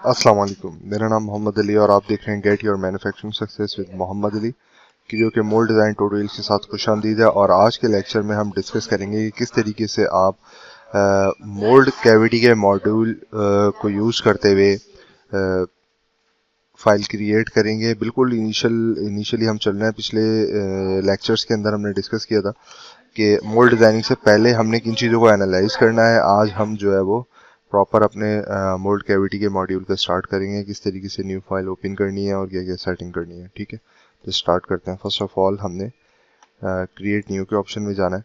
अस्सलाम वालेकुम। मेरा नाम मोहम्मद अली और आप देख रहे हैं get your manufacturing success with Mohammad Ali की जो कि मोल्ड डिज़ाइन ट्यूटोरियल्स के साथ खुशामदीद है। और आज के लेक्चर में हम डिस्कस करेंगे कि किस तरीके से आप मोल्ड कैविटी के मॉड्यूल को यूज़ करते हुए फाइल क्रिएट करेंगे। बिल्कुल इनिशियली हम चल रहे हैं। पिछले लेक्चर्स के अंदर हमने डिस्कस किया था कि मोल्ड डिज़ाइनिंग से पहले हमने किन चीज़ों को एनालाइज करना है। आज हम जो है वो प्रॉपर अपने मोल्ड कैविटी के मॉड्यूल का स्टार्ट करेंगे, किस तरीके से न्यू फाइल ओपन करनी है और क्या क्या सेटिंग करनी है। ठीक है, तो स्टार्ट करते हैं। फर्स्ट ऑफ ऑल हमने क्रिएट न्यू के ऑप्शन में जाना है।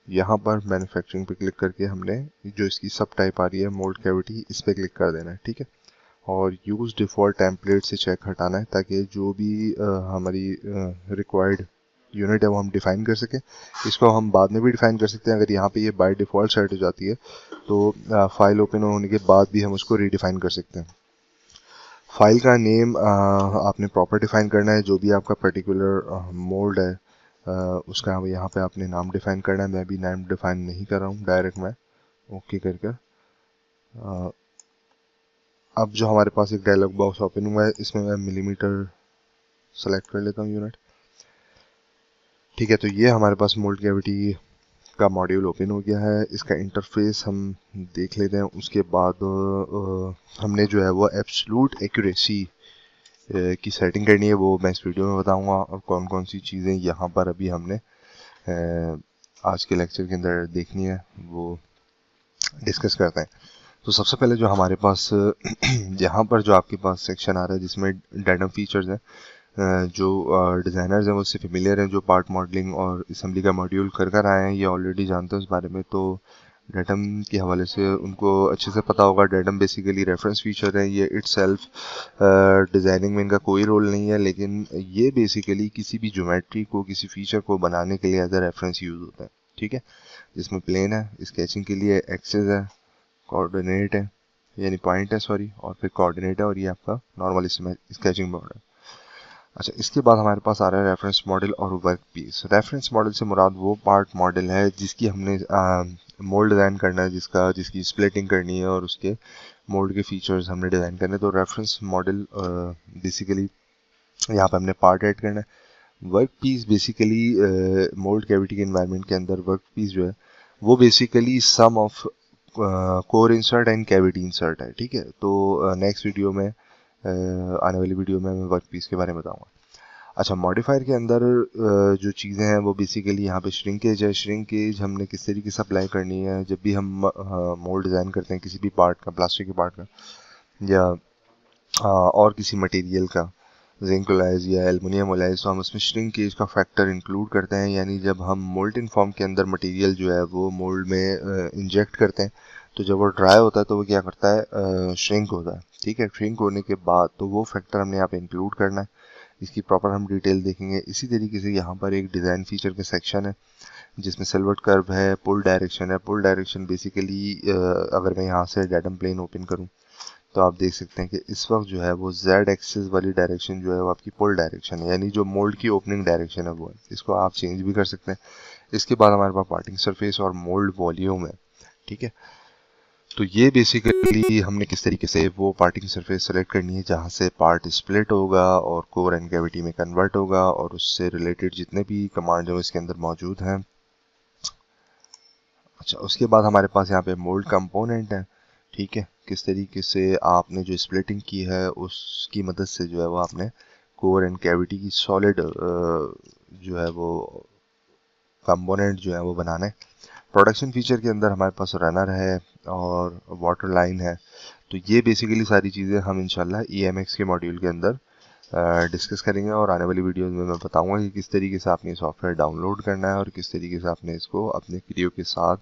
यहाँ पर मैन्युफैक्चरिंग पे क्लिक करके हमने जो इसकी सब टाइप आ रही है मोल्ड कैविटी, इस पर क्लिक कर देना है। ठीक है, और यूज़ डिफ़ॉल्ट टेम्पलेट से चेक हटाना है ताकि जो भी हमारी रिक्वायर्ड यूनिट है वो हम डिफ़ाइन कर सकें। इसको हम बाद में भी डिफ़ाइन कर सकते हैं। अगर यहाँ पे ये बाय डिफ़ॉल्ट सेट हो जाती है तो फाइल ओपन होने के बाद भी हम उसको रीडिफ़ाइन कर सकते हैं। फाइल का नेम आपने प्रॉपर डिफ़ाइन करना है। जो भी आपका पर्टिकुलर मोल्ड है उसका यहाँ पे आपने नाम डिफ़ाइन करना है। मैं भी नाम डिफ़ाइन नहीं कर रहा हूँ, डायरेक्ट मैं ओके करके अब जो हमारे पास एक डायलॉग बॉक्स ओपन हुआ है, इसमें मैं मिलीमीटर सेलेक्ट कर लेता हूँ यूनिट। ठीक है, तो ये हमारे पास मोल्ड कैविटी का मॉड्यूल ओपन हो गया है। इसका इंटरफेस हम देख लेते हैं। उसके बाद हमने जो है वो एब्सोल्यूट एक्यूरेसी की सेटिंग करनी है, वो मैं इस वीडियो में बताऊंगा। और कौन कौन सी चीज़ें यहाँ पर अभी हमने आज के लेक्चर के अंदर देखनी है वो डिस्कस करते हैं। तो सबसे पहले जो हमारे पास यहाँ पर जो आपके पास सेक्शन आ रहा है जिसमें डेटम फीचर्स हैं, जो डिज़ाइनर्स हैं वो उससे फेमिलियर हैं, जो पार्ट मॉडलिंग और असेंबली का मॉड्यूल कर कर आए हैं, ये ऑलरेडी जानते हैं उस बारे में। तो डेटम के हवाले से उनको अच्छे से पता होगा। डेटम बेसिकली रेफरेंस फीचर है। ये इट्सेल्फ डिज़ाइनिंग में इनका कोई रोल नहीं है, लेकिन ये बेसिकली किसी भी ज्योमेट्री को, किसी फीचर को बनाने के लिए एज अ रेफरेंस यूज़ होता है। ठीक है, जिसमें प्लेन है, स्केचिंग के लिए एक्सेस है, कोऑर्डिनेट है यानी पॉइंट है सॉरी, और फिर कोऑर्डिनेट है, और ये आपका नॉर्मल स्केचिंग बोर्ड है। अच्छा, इसके बाद हमारे पास आ रहा है रेफरेंस मॉडल और वर्क पीस। रेफरेंस मॉडल से मुराद वो पार्ट मॉडल है जिसकी हमने मोल्ड डिज़ाइन करना है, जिसकी स्प्लिटिंग करनी है और उसके मोल्ड के फीचर्स हमने डिज़ाइन करने हैं। तो रेफरेंस मॉडल बेसिकली यहाँ पे हमने पार्ट ऐड करना है। Work piece basically mould cavity के एनवायरनमेंट के अंदर वर्क पीस जो है वो basically sum of core insert and cavity insert है। ठीक है, तो नेक्स्ट वीडियो में आने वाली वीडियो में मैं वर्क पीस के बारे में बताऊंगा। अच्छा, मॉडिफायर के अंदर जो चीज़ें हैं वो बेसिकली यहाँ पे श्रिंकेज है। श्रिंकेज हमने किस तरीके से अप्लाई करनी है। जब भी हम मोल्ड डिज़ाइन करते हैं किसी भी पार्ट का, प्लास्टिक के पार्ट का या और किसी मटेरियल का, जिंक ओलाइज या एल्युमिनियम ओलाइज, तो हम उसमें श्रिंकेज का फैक्टर इंक्लूड करते हैं। यानी जब हम मोल्टन फॉर्म के अंदर मटेरियल जो है वो मोल्ड में इंजेक्ट करते हैं, तो जब वो ड्राई होता है तो वो क्या करता है, श्रिंक होता है। ठीक है, श्रिंक होने के बाद तो वो फैक्टर हमने यहाँ पे इंक्लूड करना है। इसकी प्रॉपर हम डिटेल देखेंगे। इसी तरीके से यहाँ पर एक डिज़ाइन फीचर का सेक्शन है जिसमें सिल्वर्ट कर्व है, पुल डायरेक्शन है। पुल डायरेक्शन बेसिकली अगर मैं यहाँ से डेटम प्लेन ओपन करूँ तो आप देख सकते हैं कि इस वक्त जो है वो जेड एक्सिस वाली डायरेक्शन जो है वो आपकी पुल डायरेक्शन है, यानी जो मोल्ड की ओपनिंग डायरेक्शन है वो है। इसको आप चेंज भी कर सकते हैं। इसके बाद हमारे पास पार्टिंग सरफेस और मोल्ड वॉल्यूम है। ठीक है, तो ये बेसिकली हमने किस तरीके से वो पार्टिंग सरफेस सेलेक्ट करनी है जहाँ से पार्ट स्प्लिट होगा और कोर एंड कैविटी में कन्वर्ट होगा, और उससे रिलेटेड जितने भी कमांड हैं इसके अंदर मौजूद हैं। अच्छा, उसके बाद हमारे पास यहाँ पे मोल्ड कंपोनेंट है। ठीक है, किस तरीके से आपने जो स्प्लिटिंग की है उसकी मदद से जो है वो आपने कोर एंड कैविटी की सॉलिड जो है वो कंपोनेंट जो है वो बनाना है। प्रोडक्शन फीचर के अंदर हमारे पास रनर है और वाटर लाइन है। तो ये बेसिकली सारी चीज़ें हम इंशाल्लाह EMX के मॉड्यूल के अंदर डिस्कस करेंगे, और आने वाली वीडियोस में मैं बताऊंगा कि किस तरीके से आपने सॉफ्टवेयर डाउनलोड करना है और किस तरीके से आपने इसको अपने क्रियो के साथ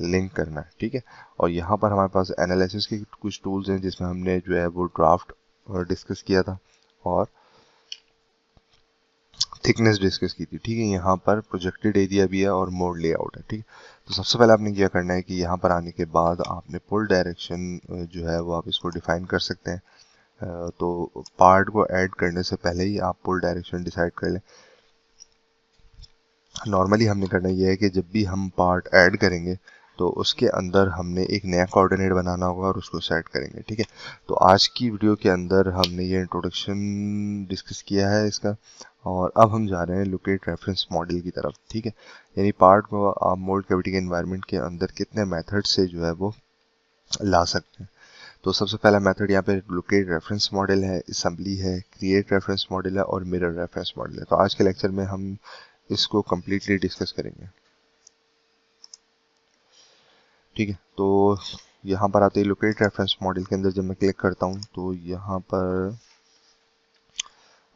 लिंक करना है। ठीक है, और यहाँ पर हमारे पास एनालिसिस के कुछ टूल्स हैं जिसमें हमने जो है वो ड्राफ्ट डिस्कस किया था और थिकनेस डिस्कस की थी। ठीक है, यहाँ पर प्रोजेक्टेड एरिया भी है और मोड लेआउट है। ठीक है, तो सबसे पहले आपने क्या करना है कि यहाँ पर आने के बाद आपने पुल डायरेक्शन जो है वो आप इसको डिफाइन कर सकते हैं। तो पार्ट को ऐड करने से पहले ही आप पुल डायरेक्शन डिसाइड कर लें। नॉर्मली हमने करना ये है कि जब भी हम पार्ट ऐड करेंगे तो उसके अंदर हमने एक नया कोऑर्डिनेट बनाना होगा और उसको सेट करेंगे। ठीक है, तो आज की वीडियो के अंदर हमने ये इंट्रोडक्शन डिस्कस किया है इसका, और अब हम जा रहे हैं लोकेट रेफरेंस मॉडल की तरफ। ठीक है, यानी पार्ट को आप मोल्ड कैविटी के एनवायरनमेंट के अंदर कितने मेथड से जो है वो ला सकते हैं। तो सबसे पहला मेथड यहाँ पे लोकेट रेफरेंस मॉडल है, असेंबली है, क्रिएट रेफरेंस मॉडल है और मिरर रेफरेंस मॉडल है। तो आज के लेक्चर में हम इसको कम्प्लीटली डिस्कस करेंगे। ठीक है, तो यहाँ पर आते ही लोकेट रेफरेंस मॉडल के अंदर जब मैं क्लिक करता हूँ तो यहाँ पर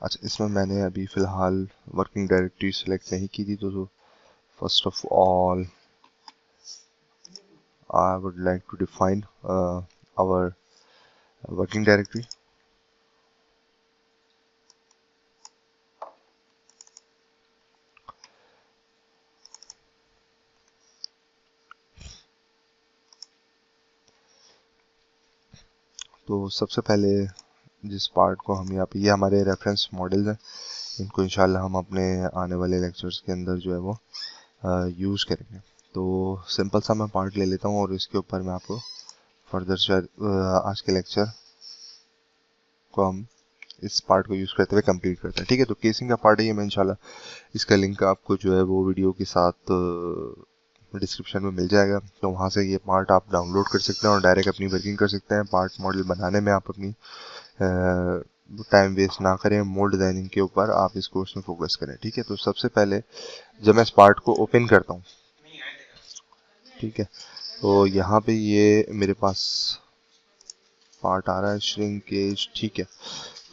अच्छा, इसमें मैंने अभी फ़िलहाल वर्किंग डायरेक्टरी सेलेक्ट नहीं की थी, तो first of all I would like to define our working directory. तो सबसे पहले जिस पार्ट को हम यहाँ पे, ये हमारे रेफरेंस मॉडल्स हैं, इनको इंशाल्लाह हम अपने आने वाले लेक्चर्स के अंदर जो है वो यूज़ करेंगे। तो सिंपल सा मैं पार्ट ले लेता हूँ और इसके ऊपर मैं आपको फर्दर आज के लेक्चर को हम इस पार्ट को यूज़ करते हुए कंप्लीट करते हैं। ठीक है, तो केसिंग का पार्ट है ये, मैं इंशाल्लाह इसका लिंक आपको जो है वो वीडियो के साथ डिस्क्रिप्शन में मिल जाएगा, तो वहाँ से ये पार्ट आप डाउनलोड कर सकते हैं और डायरेक्ट अपनी वर्किंग कर सकते हैं। पार्ट मॉडल बनाने में आप अपनी टाइम वेस्ट ना करें, मोल्ड डिज़ाइनिंग के ऊपर आप इस कोर्स में फोकस करें। ठीक है, तो सबसे पहले जब मैं इस पार्ट को ओपन करता हूँ, ठीक है, तो यहाँ पे ये मेरे पास पार्ट आ रहा है श्रिंकेज। ठीक है,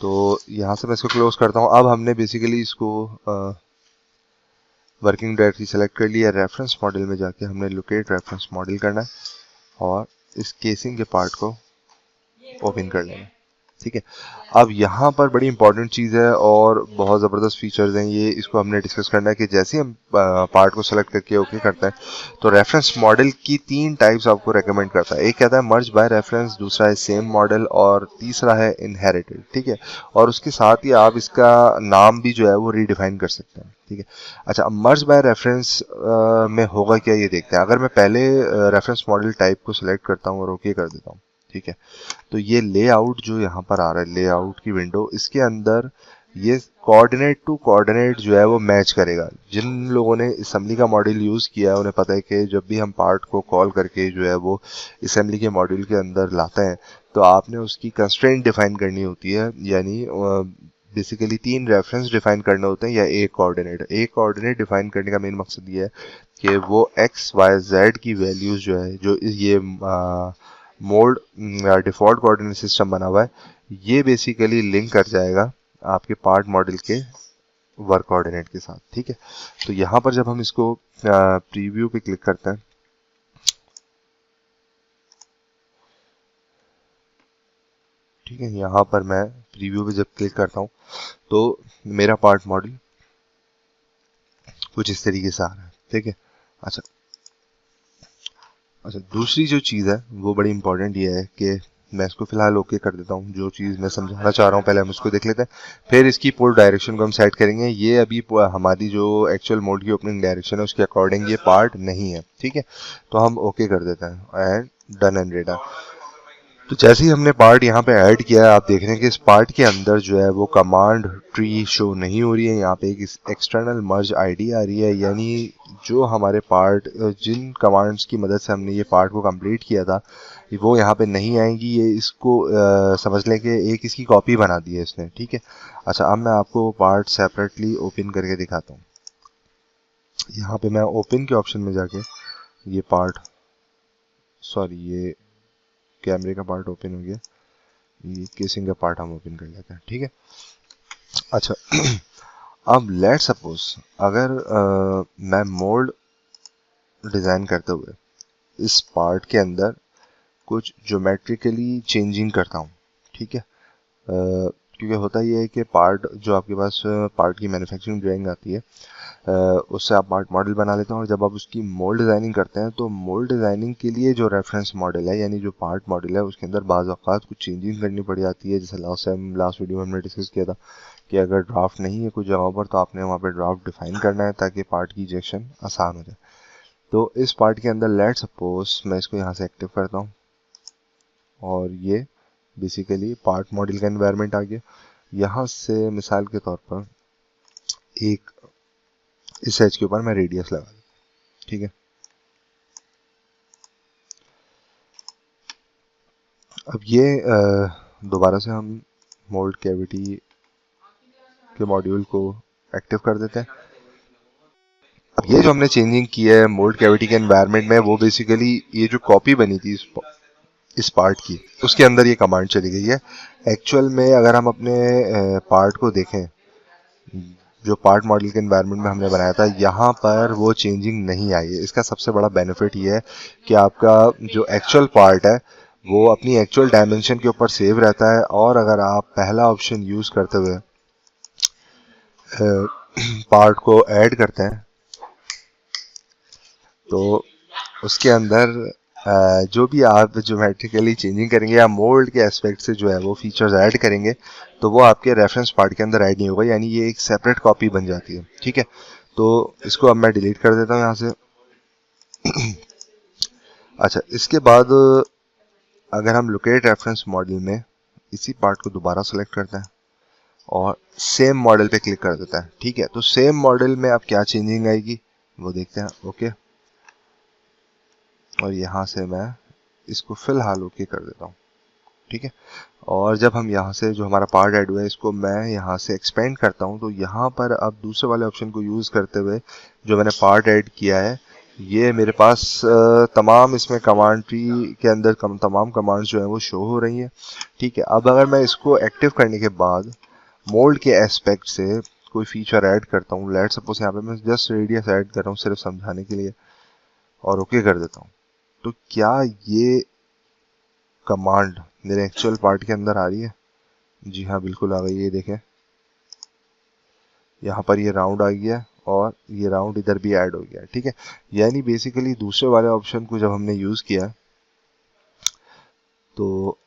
तो यहाँ से मैं इसको क्लोज करता हूँ। अब हमने बेसिकली इसको वर्किंग डायरेक्टरी सेलेक्ट कर लिया, रेफरेंस मॉडल में जाके हमने लोकेट रेफरेंस मॉडल करना है और इस केसिंग के पार्ट को ओपन कर लेना है। ठीक है, अब यहाँ पर बड़ी इंपॉर्टेंट चीज़ है और बहुत ज़बरदस्त फीचर्स हैं ये, इसको हमने डिस्कस करना है कि जैसे हम पार्ट को सेलेक्ट करके ओके करते हैं तो रेफरेंस मॉडल की 3 टाइप्स आपको रेकमेंड करता है। एक कहता है मर्ज बाय रेफरेंस, दूसरा है सेम मॉडल और तीसरा है इनहेरिटेड। ठीक है, और उसके साथ ही आप इसका नाम भी जो है वो रीडिफाइन कर सकते हैं। ठीक है, अच्छा, अब मर्ज बाय रेफरेंस में होगा क्या ये देखते हैं। अगर मैं पहले रेफरेंस मॉडल टाइप को सिलेक्ट करता हूँ और ओके कर देता हूँ, ठीक है, तो ये लेआउट जो यहाँ पर आ रहा है, लेआउट की विंडो, इसके अंदर ये कोऑर्डिनेट टू कोऑर्डिनेट जो है वो मैच करेगा। जिन लोगों ने असेंबली का मॉड्यूल यूज़ किया है उन्हें पता है कि जब भी हम पार्ट को कॉल करके जो है वो असेंबली के मॉड्यूल के अंदर लाते हैं तो आपने उसकी कंस्ट्रेंट डिफाइन करनी होती है, यानी बेसिकली 3 रेफरेंस डिफाइन करने होते हैं या एक कोऑर्डिनेट डिफाइन करने का मेन मकसद ये है कि वो एक्स वाई जेड की वैल्यूज जो है, जो ये मोल्ड डिफॉल्ट कोऑर्डिनेट सिस्टम बना हुआ है, ये बेसिकली लिंक कर जाएगा आपके पार्ट मॉडल के वर्क कोऑर्डिनेट के साथ। ठीक है, तो यहाँ पर जब हम इसको प्रीव्यू पे क्लिक करते हैं, ठीक है, यहाँ पर मैं प्रीव्यू पे जब क्लिक करता हूँ तो मेरा पार्ट मॉडल कुछ इस तरीके से आ रहा है। ठीक है, अच्छा, दूसरी जो चीज़ है वो बड़ी इंपॉर्टेंट ये है कि मैं इसको फिलहाल ओके कर देता हूँ। जो चीज़ मैं समझाना चाह रहा हूँ पहले हम उसको देख लेते हैं, फिर इसकी पुल डायरेक्शन को हम सेट करेंगे। ये अभी हमारी जो एक्चुअल मोड की ओपनिंग डायरेक्शन है उसके अकॉर्डिंग ये पार्ट नहीं है। ठीक है, तो हम ओके कर देते हैं एंड डन एंड रेडा। तो जैसे ही हमने पार्ट यहाँ पे ऐड किया है, आप देख रहे हैं कि इस पार्ट के अंदर जो है वो कमांड ट्री शो नहीं हो रही है। यहाँ पे एक एक्सटर्नल मर्ज आईडी आ रही है, यानी जो हमारे पार्ट, जिन कमांड्स की मदद से हमने ये पार्ट को कंप्लीट किया था वो यहाँ पे नहीं आएंगी। ये इसको समझ लें कि एक इसकी कॉपी बना दी है इसने। ठीक है, अच्छा, अब मैं आपको पार्ट सेपरेटली ओपन करके दिखाता हूँ। यहाँ पे मैं ओपन के ऑप्शन में जाके ये पार्ट, सॉरी, ये कैमरे का पार्ट ओपन हो गया, ये केसिंग का पार्ट हम ओपन कर लेते हैं। ठीक है, अच्छा, अब लेट सपोज अगर मैं मोल्ड डिज़ाइन करते हुए इस पार्ट के अंदर कुछ ज्योमेट्रिकली चेंजिंग करता हूँ। ठीक है, क्योंकि होता ये है कि पार्ट जो आपके पास पार्ट की मैन्युफैक्चरिंग ड्राइंग आती है उससे आप पार्ट मॉडल बना लेते हैं और जब आप उसकी मोल्ड डिज़ाइनिंग करते हैं तो मोल्ड डिज़ाइनिंग के लिए जो रेफरेंस मॉडल है, यानी जो पार्ट मॉडल है, उसके अंदर बाज़ औक़ात कुछ चेंजिंग करनी पड़ जाती है। जैसे लास्ट वीडियो में हमने डिस्कस किया था कि अगर ड्राफ्ट नहीं है कुछ जगहों पर तो आपने वहाँ पर ड्राफ्ट डिफाइन करना है ताकि पार्ट की इजेक्शन आसान हो जाए। तो इस पार्ट के अंदर लेट सपोज मैं इसको यहाँ से एक्टिव करता हूँ और ये बेसिकली पार्ट मॉडल का एनवायरनमेंट आ गया। यहाँ से मिसाल के तौर पर एक इस एज के ऊपर मैं रेडियस लगा दूँ, ठीक है। अब ये दोबारा से हम मोल्ड कैविटी के मॉड्यूल को एक्टिव कर देते हैं। अब ये जो हमने चेंजिंग की है मोल्ड कैविटी के एनवायरनमेंट में, वो बेसिकली ये जो कॉपी बनी थी इस पार्ट की, उसके अंदर ये कमांड चली गई है। एक्चुअल में अगर हम अपने पार्ट को देखें, जो पार्ट मॉडल के एनवायरनमेंट में हमने बनाया था, यहाँ पर वो चेंजिंग नहीं आई है। इसका सबसे बड़ा बेनिफिट ये है कि आपका जो एक्चुअल पार्ट है वो अपनी एक्चुअल डायमेंशन के ऊपर सेव रहता है। और अगर आप पहला ऑप्शन यूज करते हुए पार्ट को ऐड करते हैं तो उसके अंदर जो भी आप ज्योमेट्रिकली चेंजिंग करेंगे या मोल्ड के एस्पेक्ट से जो है वो फीचर्स ऐड करेंगे, तो वो आपके रेफरेंस पार्ट के अंदर ऐड नहीं होगा, यानी ये एक सेपरेट कॉपी बन जाती है, ठीक है। तो इसको अब मैं डिलीट कर देता हूँ यहाँ से। अच्छा, इसके बाद अगर हम लोकेट रेफरेंस मॉडल में इसी पार्ट को दोबारा सेलेक्ट करते हैं और सेम मॉडल पे क्लिक कर देता है, ठीक है। तो सेम मॉडल में अब क्या चेंजिंग आएगी वो देखते हैं। ओके, और यहाँ से मैं इसको फिलहाल ओके कर देता हूँ, ठीक है। और जब हम यहाँ से जो हमारा पार्ट ऐड हुआ है इसको मैं यहाँ से एक्सपेंड करता हूँ, तो यहाँ पर अब दूसरे वाले ऑप्शन को यूज़ करते हुए जो मैंने पार्ट ऐड किया है, ये मेरे पास तमाम इसमें कमांड ट्री के अंदर तमाम कमांड्स जो है वो शो हो रही हैं, ठीक है। अब अगर मैं इसको एक्टिव करने के बाद मोल्ड के एस्पेक्ट से कोई फीचर ऐड करता हूँ, लेट सपोज यहाँ पे मैं जस्ट रेडियस ऐड कर रहा हूँ सिर्फ समझाने के लिए, और ओके कर देता हूँ, तो क्या ये कमांड मेरे एक्चुअल पार्ट के अंदर आ रही है? जी हाँ, बिल्कुल आ गई है। ये देखें, यहाँ पर ये राउंड आ गया और ये राउंड इधर भी ऐड हो गया, ठीक है। यानी बेसिकली दूसरे वाले ऑप्शन को जब हमने यूज किया तो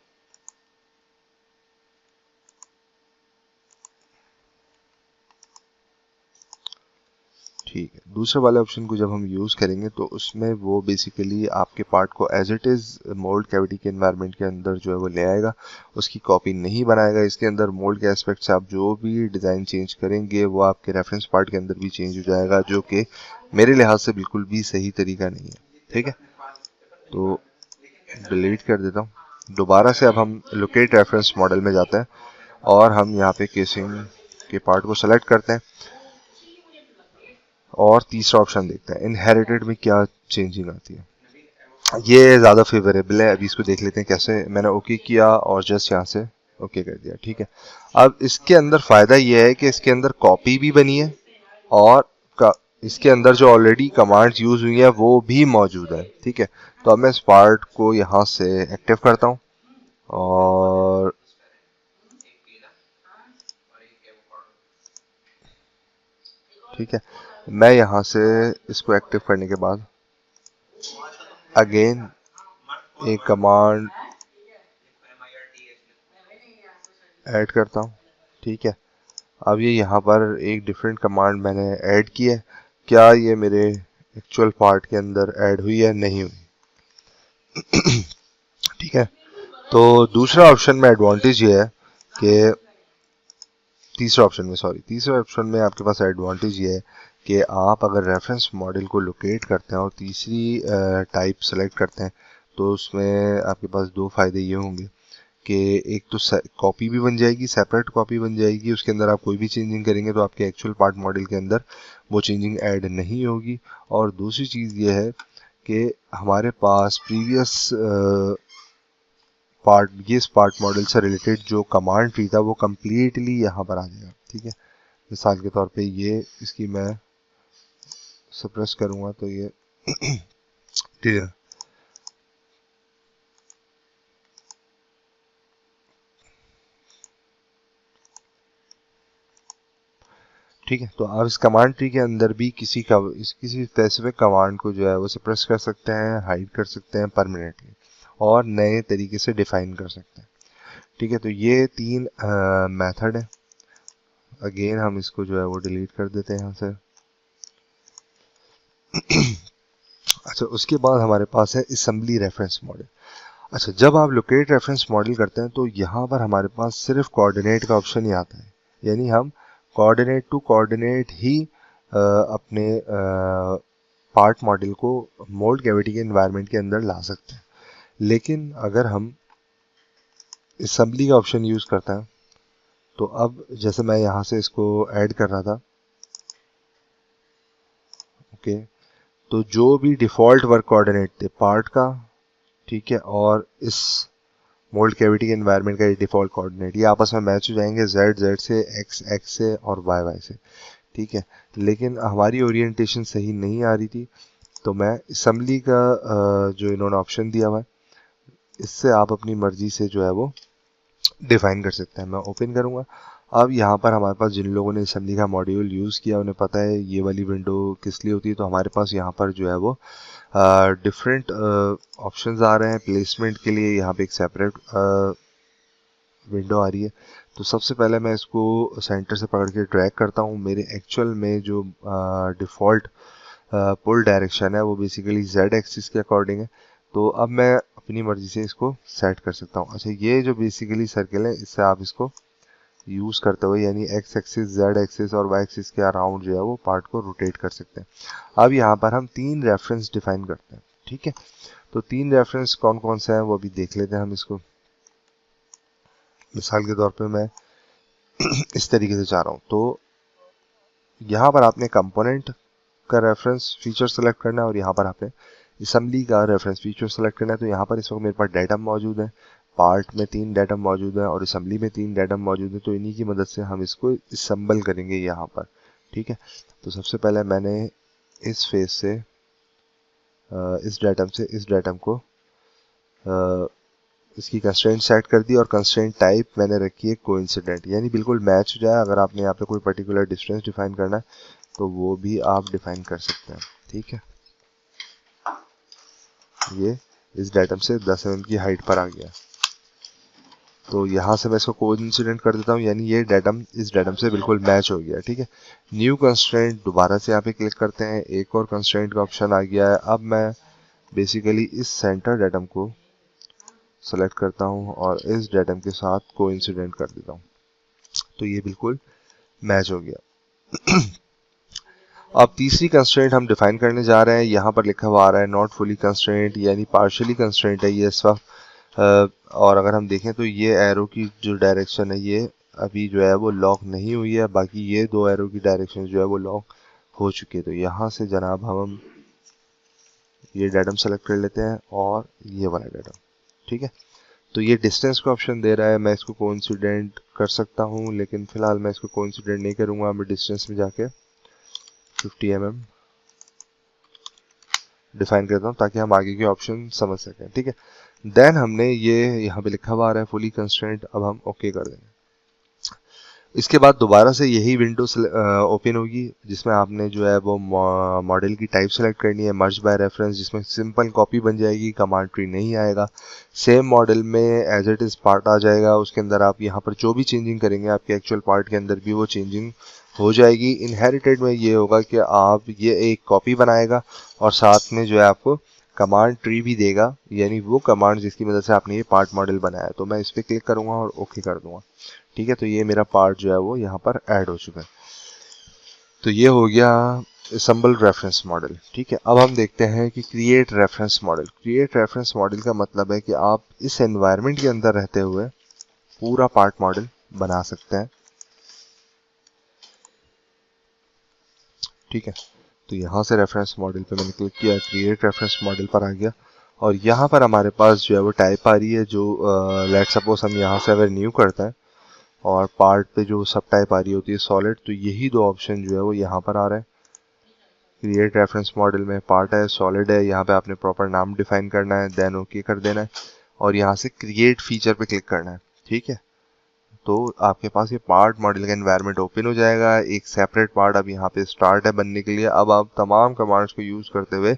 ठीक है, दूसरे वाले ऑप्शन को जब हम यूज़ करेंगे तो उसमें वो बेसिकली आपके पार्ट को as it is mould cavity के एनवायरनमेंट के अंदर जो है वो ले आएगा, उसकी कॉपी नहीं बनाएगा। इसके अंदर मोल्ड के एस्पेक्ट से आप जो भी डिज़ाइन चेंज करेंगे वो आपके रेफरेंस पार्ट के अंदर भी चेंज हो जाएगा, जो कि मेरे लिहाज से बिल्कुल भी सही तरीका नहीं है, ठीक है। तो डिलीट कर देता हूँ। दोबारा से अब हम लोकेट रेफरेंस मॉडल में जाते हैं और हम यहाँ पे केसिंग के पार्ट को सेलेक्ट करते हैं और तीसरा ऑप्शन देखते हैं इनहेरिटेड में क्या चेंजिंग आती है। ये ज़्यादा फेवरेबल है। अभी इसको देख लेते हैं कैसे। मैंने ओके किया और जस्ट यहाँ से ओके कर दिया, ठीक है। अब इसके अंदर फ़ायदा ये है कि इसके अंदर कॉपी भी बनी है और इसके अंदर जो ऑलरेडी कमांड्स यूज हुई है वो भी मौजूद है, ठीक है। तो अब मैं इस पार्ट को यहाँ से एक्टिव करता हूँ और ठीक है, मैं यहाँ से इसको एक्टिव करने के बाद अगेन एक कमांड ऐड करता हूँ, ठीक है। अब ये यहाँ पर एक डिफरेंट कमांड मैंने ऐड की है, क्या ये मेरे एक्चुअल पार्ट के अंदर ऐड हुई है? नहीं हुई, ठीक है। तो दूसरा ऑप्शन में एडवांटेज ये है कि तीसरे ऑप्शन में आपके पास एडवांटेज ये है कि आप अगर रेफरेंस मॉडल को लोकेट करते हैं और तीसरी टाइप सेलेक्ट करते हैं तो उसमें आपके पास दो फायदे ये होंगे कि एक तो कॉपी भी बन जाएगी, सेपरेट कॉपी बन जाएगी, उसके अंदर आप कोई भी चेंजिंग करेंगे तो आपके एक्चुअल पार्ट मॉडल के अंदर वो चेंजिंग ऐड नहीं होगी। और दूसरी चीज़ ये है कि हमारे पास प्रीवियस पार्ट, ये इस पार्ट मॉडल से रिलेटेड जो कमांड ट्री था वो कम्प्लीटली यहाँ पर आ जाएगा, ठीक है। मिसाल के तौर पे ये इसकी मैं सप्रेस करूँगा तो ये ठीक है, ठीक है। तो आप इस कमांड ट्री के अंदर भी किसी स्पेसिफिक कमांड को जो है वो सप्रेस कर सकते हैं, हाइड कर सकते हैं परमानेंटली और नए तरीके से डिफाइन कर सकते हैं, ठीक है। तो ये तीन मेथड है। अगेन हम इसको जो है वो डिलीट कर देते हैं यहाँ से। अच्छा, उसके बाद हमारे पास है असेंबली रेफरेंस मॉडल। अच्छा, जब आप लोकेट रेफरेंस मॉडल करते हैं तो यहाँ पर हमारे पास सिर्फ कोऑर्डिनेट का ऑप्शन ही आता है, यानी हम कोऑर्डिनेट टू कोऑर्डिनेट ही अपने पार्ट मॉडल को मोल्ड कैविटी के एनवायरनमेंट के अंदर ला सकते हैं। लेकिन अगर हम असेंबली का ऑप्शन यूज करते हैं तो अब जैसे मैं यहाँ से इसको ऐड कर रहा था, ओके, तो जो भी डिफॉल्ट वर्क कोऑर्डिनेट थे पार्ट का, ठीक है, और इस मोल्ड कैविटी के एनवायरनमेंट का ये डिफॉल्ट कोऑर्डिनेट, ये आपस में मैच हो जाएंगे, जेड जेड से, एक्स एक्स से और वाई वाई से, ठीक है। लेकिन हमारी ओरिएंटेशन सही नहीं आ रही थी, तो मैं असेंबली का जो इन्होंने ऑप्शन दिया हुआ है, इससे आप अपनी मर्जी से जो है वो डिफाइन कर सकते हैं। मैं ओपन करूंगा। अब यहाँ पर हमारे पास जिन लोगों ने असेंबली का मॉड्यूल यूज़ किया उन्हें पता है ये वाली विंडो किस लिए होती है। तो हमारे पास यहाँ पर जो है वो डिफरेंट ऑप्शंस आ रहे हैं प्लेसमेंट के लिए। यहाँ पे एक सेपरेट विंडो आ रही है। तो सबसे पहले मैं इसको सेंटर से पकड़ के ड्रैग करता हूँ। मेरे एक्चुअल में जो डिफ़ॉल्ट पुल डायरेक्शन है वो बेसिकली जेड एक्सिस के अकॉर्डिंग है। तो अब मैं अपनी मर्जी से इसको सेट कर सकता हूँ। अच्छा, ये जो बेसिकली सर्किल है इससे आप इसको यूज़ करते हुए यानी एक्स एक्सिस, जेड एक्सिस और वाई एक्सिस के अराउंड जो है वो पार्ट को रोटेट कर सकते हैं। अब यहाँ पर हम 3 रेफरेंस डिफाइन करते हैं, ठीक है। तो 3 रेफरेंस कौन कौन से हैं वो अभी देख लेते हैं हम इसको। मिसाल के तौर पे मैं इस तरीके से चाह रहा हूँ। तो यहाँ पर आपने कंपोनेंट का रेफरेंस फीचर सेलेक्ट करना है और यहाँ पर आपने असेंबली का रेफरेंस फीचर सेलेक्ट करना है। तो यहाँ पर इस वक्त मेरे पास डेटम मौजूद है, पार्ट में 3 डेटम मौजूद है और असेंबली में 3 डेटम मौजूद है। तो इन्हीं की मदद से हम इसको असेंबल करेंगे यहाँ पर, ठीक है। तो सबसे पहले मैंने इस फेस से इस डेटम को इसकी कंस्ट्रेंट सेट कर दी और कंस्ट्रेंट टाइप मैंने रखी है कोइंसिडेंट, यानी बिल्कुल मैच हो जाए। अगर आपने यहाँ पे कोई पर्टिकुलर डिस्टेंस डिफाइन करना है तो वो भी आप डिफाइन कर सकते हैं, ठीक है। ये इस डेटम से 10 mm की हाइट पर आ गया। तो यहाँ से मैं इसको कोइंसिडेंट कर देता हूँ, यानी ये डेटम इस डेटम से बिल्कुल मैच हो गया, ठीक है। न्यू कंस्ट्रेंट दोबारा से यहाँ पे क्लिक करते हैं, एक और कंस्ट्रेंट का ऑप्शन आ गया है। अब मैं बेसिकली इस सेंटर डेटम को सेलेक्ट करता हूँ और इस डेटम के साथ कोइंसिडेंट कर देता हूँ। तो ये बिल्कुल मैच हो गया। अब तीसरी कंस्ट्रेंट हम डिफाइन करने जा रहे हैं। यहाँ पर लिखा हुआ आ रहा है नॉट फुली कंस्ट्रेंट, यानी पार्शियली कंस्ट्रेंट है ये इस वक्त। और अगर हम देखें तो ये एरो की जो डायरेक्शन है ये अभी जो है वो लॉक नहीं हुई है, बाकी ये 2 एरो की डायरेक्शन जो है वो लॉक हो चुकी है। तो यहाँ से जनाब हम ये डेटम सेलेक्ट कर लेते हैं और ये वाला डेटम, ठीक है। तो ये डिस्टेंस का ऑप्शन दे रहा है, मैं इसको कोइंसिडेंट कर सकता हूँ, लेकिन फिलहाल मैं इसको कोइंसिडेंट नहीं करूँगा। मैं डिस्टेंस में जाके 50 mm डिफाइन करता हूँ ताकि हम आगे के ऑप्शन समझ सकें, ठीक है। देन हमने ये यहाँ पे लिखा हुआ आ रहा है फुली कंस्ट्रेंट, अब हम ओके कर देंगे। इसके बाद दोबारा से यही विंडो ओपन होगी जिसमें आपने जो है वो मॉडल की टाइप सेलेक्ट करनी है, मर्ज बाय रेफरेंस, जिसमें सिंपल कॉपी बन जाएगी, कमांड ट्री नहीं आएगा। सेम मॉडल में एज इट इज़ पार्ट आ जाएगा, उसके अंदर आप यहाँ पर जो भी चेंजिंग करेंगे आपके एक्चुअल पार्ट के अंदर भी वो चेंजिंग हो जाएगी। इनहेरिटेड में ये होगा कि आप ये एक कॉपी बनाएगा और साथ में जो है आपको कमांड ट्री भी देगा, यानी वो कमांड जिसकी मदद से आपने ये पार्ट मॉडल बनाया। तो मैं इस पर क्लिक करूँगा और ओके कर दूंगा, ठीक है। तो ये मेरा पार्ट जो है वो यहाँ पर ऐड हो चुका है। तो ये हो गया असेंबल रेफरेंस मॉडल, ठीक है। अब हम देखते हैं कि create reference model. Create reference model का मतलब है कि आप इस एनवायरनमेंट के अंदर रहते हुए पूरा पार्ट मॉडल बना सकते हैं, ठीक है। तो यहाँ से रेफरेंस मॉडल पे मैंने क्लिक किया, क्रिएट रेफरेंस मॉडल पर आ गया और यहाँ पर हमारे पास जो है वो टाइप आ रही है जो लेट सपोज हम यहाँ से अगर न्यू करते हैं और पार्ट पे जो सब टाइप आ रही होती है सॉलिड, तो यही 2 ऑप्शन जो है वो यहाँ पर आ रहे हैं। क्रिएट रेफरेंस मॉडल में पार्ट है, सॉलिड है, यहाँ पे आपने प्रॉपर नाम डिफाइन करना है, देन ओके कर देना है और यहाँ से क्रिएट फीचर पे क्लिक करना है, ठीक है। तो आपके पास ये पार्ट मॉडल का एनवायरनमेंट ओपन हो जाएगा। एक सेपरेट पार्ट अब यहाँ पे स्टार्ट है बनने के लिए। अब आप तमाम कमांड्स को यूज करते हुए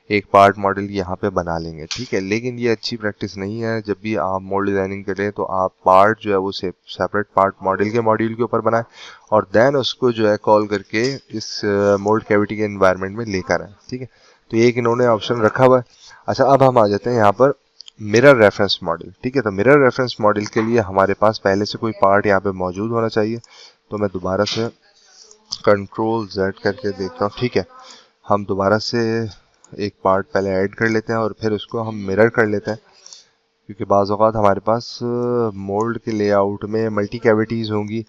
एक पार्ट मॉडल यहाँ पे बना लेंगे, ठीक है। लेकिन ये अच्छी प्रैक्टिस नहीं है। जब भी आप मॉडल डिजाइनिंग करें तो आप पार्ट जो है वो सेपरेट पार्ट मॉडल के मॉड्यूल के ऊपर बनाएं और देन उसको जो है कॉल करके इस मोल्ड कैविटी के एनवायरनमेंट में लेकर आए, ठीक है। तो ये एक इन्होंने ऑप्शन रखा हुआ है। अच्छा, अब हम आ जाते हैं यहाँ पर मिरर रेफरेंस मॉडल। ठीक है, तो मिरर रेफरेंस मॉडल के लिए हमारे पास पहले से कोई पार्ट यहाँ पे मौजूद होना चाहिए। तो मैं दोबारा से कंट्रोल Z करके देखता हूँ। ठीक है, हम दोबारा से एक पार्ट पहले ऐड कर लेते हैं और फिर उसको हम मिरर कर लेते हैं, क्योंकि बाज़ औक़ात हमारे पास मोल्ड के लेआउट में मल्टी कैविटीज़ होंगी,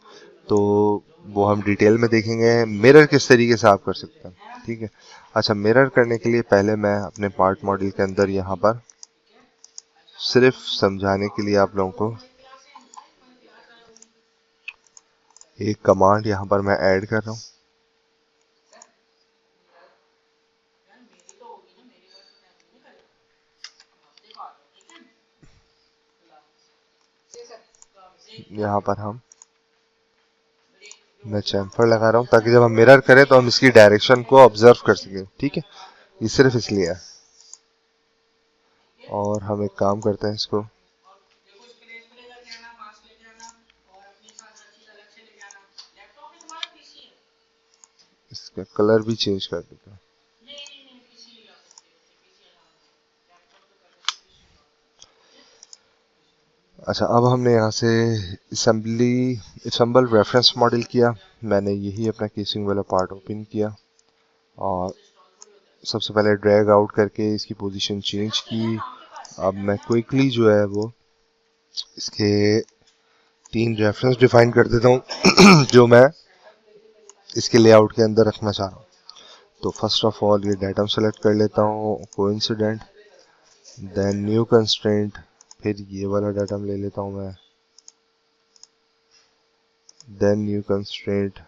तो वो हम डिटेल में देखेंगे मिरर किस तरीके से आप कर सकते हैं। ठीक है, अच्छा, मिरर करने के लिए पहले मैं अपने पार्ट मॉडल के अंदर यहाँ पर सिर्फ समझाने के लिए आप लोगों को एक कमांड यहाँ पर मैं ऐड कर रहा हूँ। यहाँ पर मैं चैम्फर लगा रहा हूँ ताकि जब हम मिरर करें तो हम इसकी डायरेक्शन को ऑब्जर्व कर सकें। ठीक है, ये सिर्फ इसलिए है। और हम एक काम करते हैं, इसको इसका कलर भी चेंज कर देते हैं। अच्छा, अब हमने यहाँ से असम्बल रेफरेंस मॉडल किया। मैंने यही अपना केसिंग वाला पार्ट ओपन किया और सबसे पहले ड्रैग आउट करके इसकी पोजीशन चेंज की। अब मैं क्विकली जो है वो इसके 3 रेफरेंस डिफाइन कर देता हूँ जो मैं इसके लेआउट के अंदर रखना चाह रहा हूँ। तो फर्स्ट ऑफ ऑल ये डाटम सेलेक्ट कर लेता हूँ, कोइंसिडेंट, देन न्यू कंस्ट्रेंट, फिर ये वाला डाटम ले लेता हूँ मैं, देन न्यू कंस्ट्रेंट,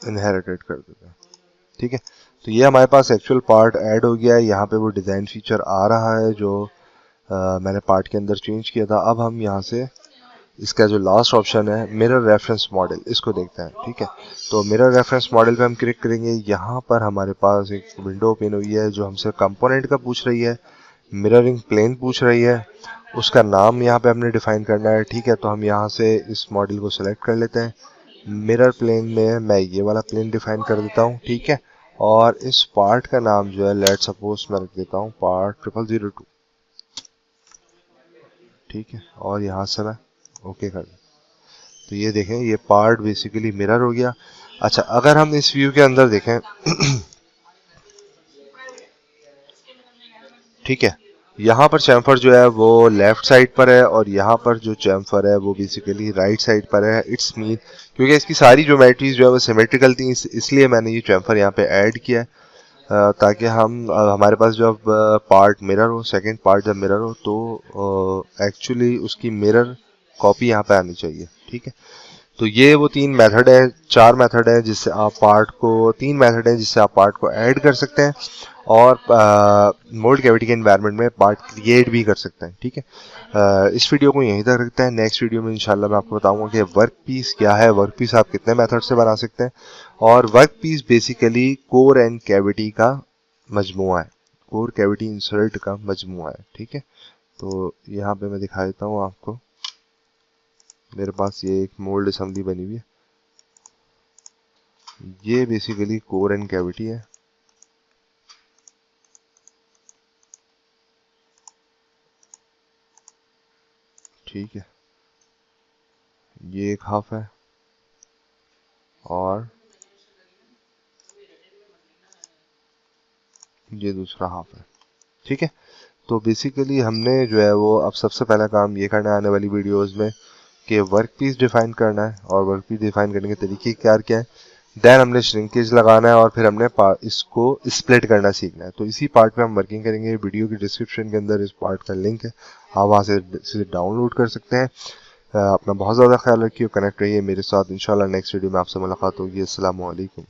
इनहेरिटेड कर देता है। ठीक है, तो ये हमारे पास एक्चुअल पार्ट ऐड हो गया है। यहाँ पे वो डिज़ाइन फीचर आ रहा है जो मैंने पार्ट के अंदर चेंज किया था। अब हम यहाँ से इसका जो लास्ट ऑप्शन है मिरर रेफरेंस मॉडल, इसको देखते हैं। ठीक है, तो मिरर रेफरेंस मॉडल पे हम क्लिक करेंगे। यहाँ पर हमारे पास एक विंडो ओपन हुई है जो हमसे कंपोनेंट का पूछ रही है, मिररिंग प्लेन पूछ रही है, उसका नाम यहाँ पे हमने डिफाइन करना है। ठीक है, तो हम यहाँ से इस मॉडल को सिलेक्ट कर लेते हैं। मिरर प्लेन में मैं ये वाला प्लेन डिफाइन कर देता हूँ। ठीक है, और इस पार्ट का नाम जो है लेट सपोज मैं रख देता हूँ पार्ट 0002। ठीक है, और यहाँ से मैं ओके कर दूँ। तो ये देखें, ये पार्ट बेसिकली मिरर हो गया। अच्छा, अगर हम इस व्यू के अंदर देखें ठीक है, यहाँ पर चैम्फर जो है वो लेफ्ट साइड पर है और यहाँ पर जो चैम्फर है वो बेसिकली राइट साइड पर है। इट्स मीन क्योंकि इसकी सारी ज्योमेट्रीज जो है वो सिमेट्रिकल थी, इसलिए मैंने ये चैम्फर यहाँ पे ऐड किया है, ताकि हम हमारे पास जब पार्ट मिरर हो, सेकंड पार्ट जब मिरर हो तो एक्चुअली उसकी मिरर कॉपी यहाँ पे आनी चाहिए। ठीक है, तो ये वो 3 मेथड है, 4 मेथड है जिससे आप पार्ट को 3 मेथड है जिससे आप पार्ट को ऐड कर सकते हैं और मोल्ड कैविटी के एनवायरनमेंट में पार्ट क्रिएट भी कर सकते हैं। ठीक है, इस वीडियो को यहीं तक रखते हैं। नेक्स्ट वीडियो में इंशाल्लाह मैं आपको बताऊंगा कि वर्क पीस क्या है, वर्क पीस आप कितने मेथड से बना सकते हैं। और work piece basically core and cavity का मजमुआ है, कोर कैविटी इंसर्ट का मजमुआ है। ठीक है, तो यहाँ पे मैं दिखा देता हूँ आपको। मेरे पास ये एक मोल्ड असेंबली बनी हुई है, ये बेसिकली कोर एंड कैविटी है। ठीक है, ये एक हाफ है और ये दूसरा हाफ है। ठीक है, तो बेसिकली हमने जो है वो अब सबसे पहला काम ये करना है आने वाली वीडियोस में कि वर्क पीस डिफाइन करना है और वर्क पीस डिफाइन करने के तरीके क्या है। देन हमने श्रिंकेज लगाना है और फिर हमने इसको स्प्लिट करना सीखना है। तो इसी पार्ट पे हम वर्किंग करेंगे। वीडियो की डिस्क्रिप्शन के अंदर इस पार्ट का लिंक है, आप वहाँ से सीधे डाउनलोड कर सकते हैं। अपना बहुत ज़्यादा ख्याल रखिए, कनेक्ट रहिए मेरे साथ। इंशाल्लाह नेक्स्ट वीडियो में आपसे मुलाकात होगी। अस्सलाम वालेकुम।